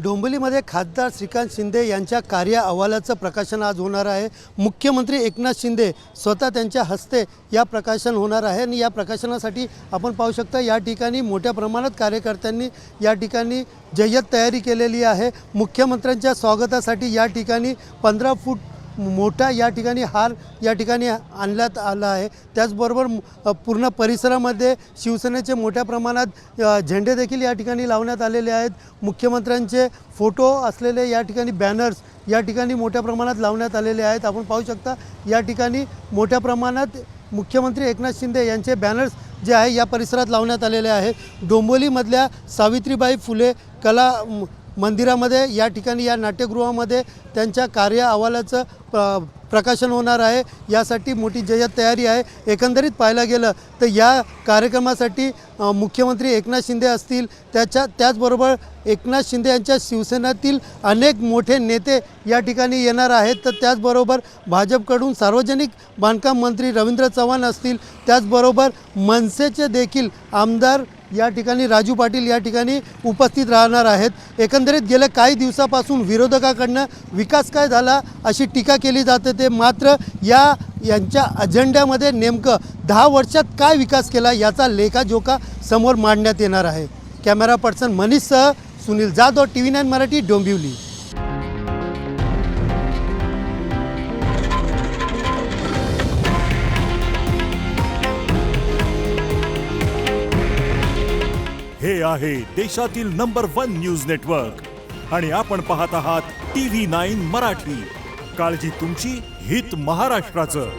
डोंबिवलीमध्ये खासदार श्रीकांत शिंदे यांच्या कार्य अहवालाचं प्रकाशन आज होणार आहे। मुख्यमंत्री एकनाथ शिंदे स्वतः त्यांच्या हस्ते या प्रकाशन होणार आहे आणि या प्रकाशनासाठी आपण पाहू शकता या ठिकाणी मोठ्या प्रमाणात कार्यकर्त्यांनी या ठिकाणी जय्यत तयारी केलेली आहे। मुख्यमंत्र्यांच्या स्वागतासाठी या ठिकाणी 15 फूट मोठा या ठिकाणी हार या ठिकाणी आणण्यात आला आहे। त्याचबरोबर पूर्ण परिसरामध्ये शिवसेनेचे मोठ्या प्रमाणात झेंडे देखील या ठिकाणी लावण्यात आलेले आहेत। मुख्यमंत्र्यांचे फोटो असलेले या ठिकाणी बॅनर्स या ठिकाणी मोठ्या प्रमाणात लावण्यात आलेले आहेत। आपण पाहू शकता या ठिकाणी मोठ्या प्रमाणात मुख्यमंत्री एकनाथ शिंदे यांचे बॅनर्स जे आहे या परिसरात लावण्यात आलेले आहे। डोंबिवलीमधल्या सावित्रीबाई फुले कला मंदिरामध्ये या ठिकाणी या नाट्यगृहामध्ये त्यांच्या कार्य अहवालाचं प्रकाशन होणार आहे। यासाठी मोठी जय्यत तयारी आहे। एकंदरीत पाहायला गेलं तर या कार्यक्रमासाठी मुख्यमंत्री एकनाथ शिंदे असतील, त्याचबरोबर एकनाथ शिंदे यांच्या शिवसेनेतील अनेक मोठे नेते या ठिकाणी येणार आहेत। तर त्याचबरोबर भाजपकडून सार्वजनिक बांधकाम मंत्री रवींद्र चव्हाण असतील, त्याचबरोबर मनसेचे देखील आमदार या ठिकाणी राजू पाटील या ठिकाणी उपस्थित राहणार आहेत। एकंदरीत गेल्या काही दिवसापासून विरोधकाकडनं विकास काय झाला अशी टीका केली जाते, ते मात्र यांच्या अजेंड्यामध्ये नेमकं 10 वर्षात काय विकास केला याचा लेखाजोखा समोर मांडण्यात येणार आहे। कॅमेरा पर्सन मनीषसह सुनील जाधव, TV9 मराठी, डोंबिवली। हे आहे देशातील नंबर 1 न्यूज नेटवर्क आणि आपण पाहत आहात TV9 मराठी। काळजी तुमची, हित महाराष्ट्राचं।